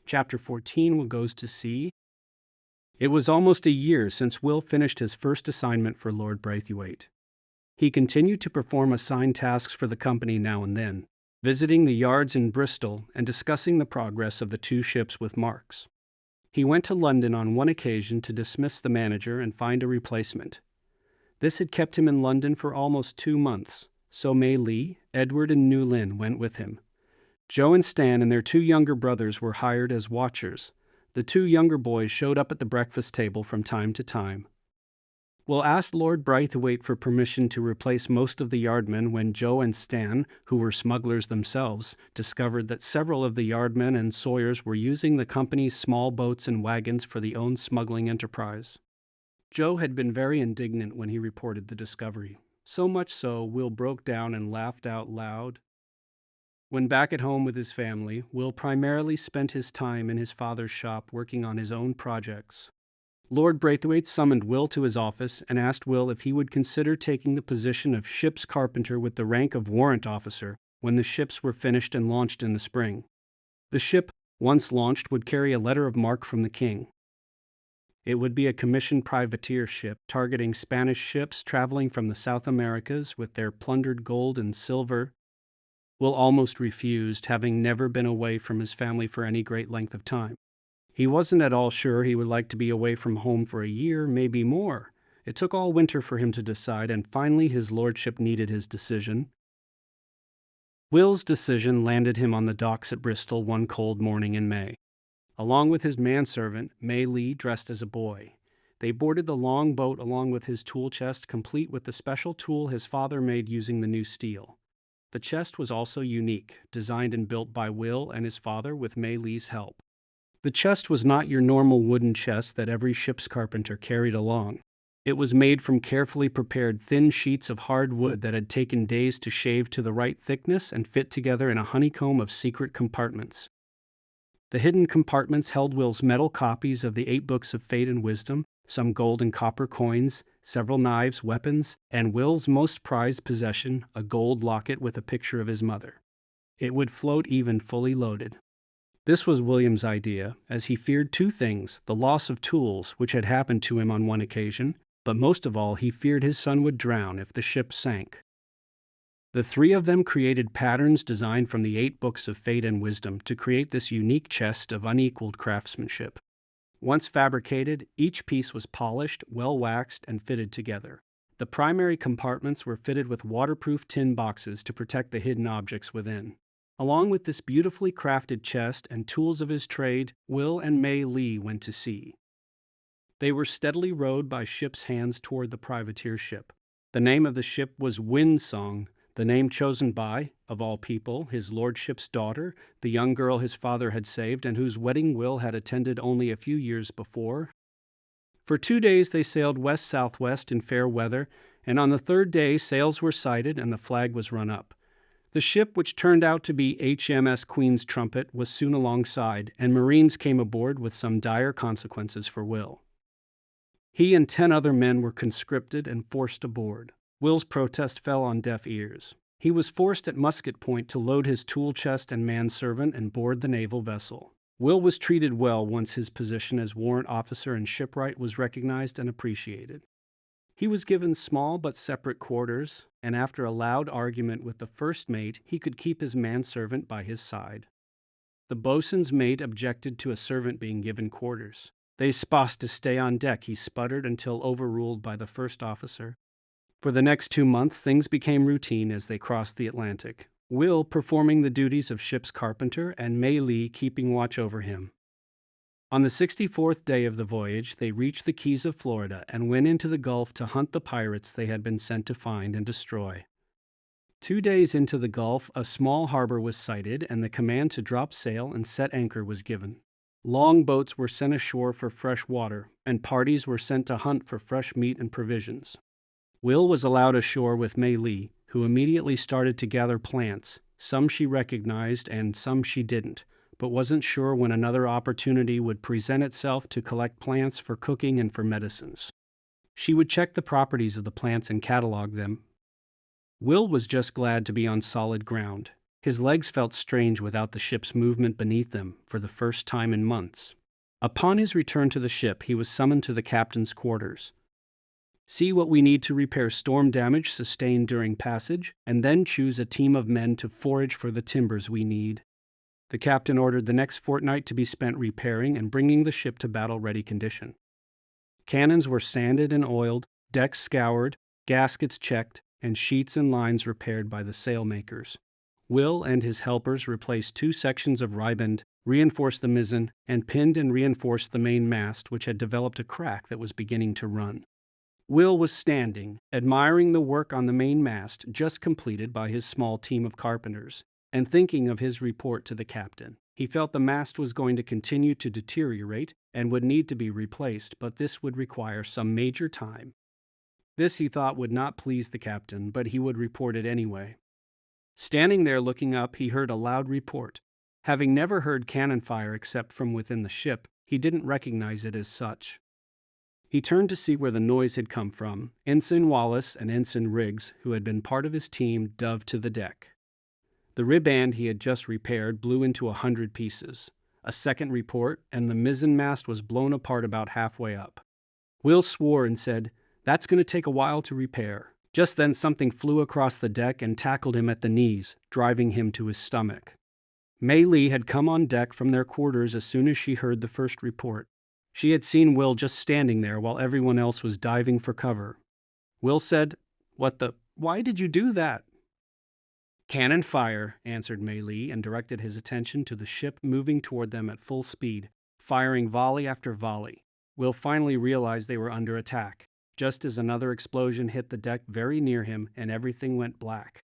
Chapter 14, Will Goes to Sea. It was almost a year since Will finished his first assignment for Lord BraitheWaite. He continued to perform assigned tasks for the company now and then, visiting the yards in Bristol and discussing the progress of the two ships with Marks. He went to London on one occasion to dismiss the manager and find a replacement. This had kept him in London for almost 2 months, so Mai Li, Edward, and New Lin went with him. Joe and Stan and their 2 younger brothers were hired as watchers. The 2 younger boys showed up at the breakfast table from time to time. Will asked Lord BraitheWaite for permission to replace most of the yardmen when Joe and Stan, who were smugglers themselves, discovered that several of the yardmen and sawyers were using the company's small boats and wagons for their own smuggling enterprise. Joe had been very indignant when he reported the discovery. So much so, Will broke down and laughed out loud. When back at home with his family, Will primarily spent his time in his father's shop working on his own projects. Lord BraitheWaite summoned Will to his office and asked Will if he would consider taking the position of ship's carpenter with the rank of warrant officer when the ships were finished and launched in the spring. The ship, once launched, would carry a letter of marque from the king. It would be a commissioned privateer ship targeting Spanish ships traveling from the South Americas with their plundered gold and silver. Will almost refused, having never been away from his family for any great length of time. He wasn't at all sure he would like to be away from home for a year, maybe more. It took all winter for him to decide, and finally his lordship needed his decision. Will's decision landed him on the docks at Bristol one cold morning in May. Along with his manservant, Mai Li, dressed as a boy. They boarded the long boat along with his tool chest, complete with the special tool his father made using the new steel. The chest was also unique, designed and built by Will and his father with Mai Li's help. The chest was not your normal wooden chest that every ship's carpenter carried along. It was made from carefully prepared thin sheets of hard wood that had taken days to shave to the right thickness and fit together in a honeycomb of secret compartments. The hidden compartments held Will's metal copies of the 8 books of Fate and Wisdom, some gold and copper coins, several knives, weapons, and Will's most prized possession, a gold locket with a picture of his mother. It would float even fully loaded. This was William's idea, as he feared 2 things: the loss of tools, which had happened to him on one occasion, but most of all he feared his son would drown if the ship sank. The 3 of them created patterns designed from the 8 books of Fate and Wisdom to create this unique chest of unequaled craftsmanship. Once fabricated, each piece was polished, well waxed, and fitted together. The primary compartments were fitted with waterproof tin boxes to protect the hidden objects within. Along with this beautifully crafted chest and tools of his trade, Will and Mai Li went to sea. They were steadily rowed by ship's hands toward the privateer ship. The name of the ship was Windsong, the name chosen by, of all people, his lordship's daughter, the young girl his father had saved and whose wedding Will had attended only a few years before. For 2 days they sailed west-southwest in fair weather, and on the 3rd day sails were sighted and the flag was run up. The ship, which turned out to be HMS Queen's Trumpet, was soon alongside, and Marines came aboard with some dire consequences for Will. He and 10 other men were conscripted and forced aboard. Will's protest fell on deaf ears. He was forced at musket point to load his tool chest and manservant and board the naval vessel. Will was treated well once his position as warrant officer and shipwright was recognized and appreciated. He was given small but separate quarters, and after a loud argument with the first mate, he could keep his manservant by his side. The boatswain's mate objected to a servant being given quarters. "They supposed to stay on deck," he sputtered until overruled by the first officer. For the next 2 months, things became routine as they crossed the Atlantic, Will performing the duties of ship's carpenter and Mai Li keeping watch over him. On the 64th day of the voyage, they reached the Keys of Florida and went into the Gulf to hunt the pirates they had been sent to find and destroy. 2 days into the Gulf, a small harbor was sighted and the command to drop sail and set anchor was given. Long boats were sent ashore for fresh water, and parties were sent to hunt for fresh meat and provisions. Will was allowed ashore with Mai Li, who immediately started to gather plants. Some she recognized and some she didn't, but wasn't sure when another opportunity would present itself to collect plants for cooking and for medicines. She would check the properties of the plants and catalog them. Will was just glad to be on solid ground. His legs felt strange without the ship's movement beneath them for the first time in months. Upon his return to the ship, he was summoned to the captain's quarters. See what we need to repair storm damage sustained during passage, and then choose a team of men to forage for the timbers we need. The captain ordered the next fortnight to be spent repairing and bringing the ship to battle-ready condition. Cannons were sanded and oiled, decks scoured, gaskets checked, and sheets and lines repaired by the sailmakers. Will and his helpers replaced 2 sections of riband, reinforced the mizzen, and pinned and reinforced the main mast, which had developed a crack that was beginning to run. Will was standing, admiring the work on the main mast just completed by his small team of carpenters, and thinking of his report to the captain. He felt the mast was going to continue to deteriorate and would need to be replaced, but this would require some major time. This, he thought, would not please the captain, but he would report it anyway. Standing there looking up, he heard a loud report. Having never heard cannon fire except from within the ship, he didn't recognize it as such. He turned to see where the noise had come from. Ensign Wallace and Ensign Riggs, who had been part of his team, dove to the deck. The riband he had just repaired blew into 100 pieces. A second report, and the mizzen mast was blown apart about halfway up. Will swore and said, "That's going to take a while to repair." Just then something flew across the deck and tackled him at the knees, driving him to his stomach. Mai Li had come on deck from their quarters as soon as she heard the first report. She had seen Will just standing there while everyone else was diving for cover. Will said, Why did you do that?" "Cannon fire," answered Mai Li, and directed his attention to the ship moving toward them at full speed, firing volley after volley. Will finally realized they were under attack, just as another explosion hit the deck very near him and everything went black.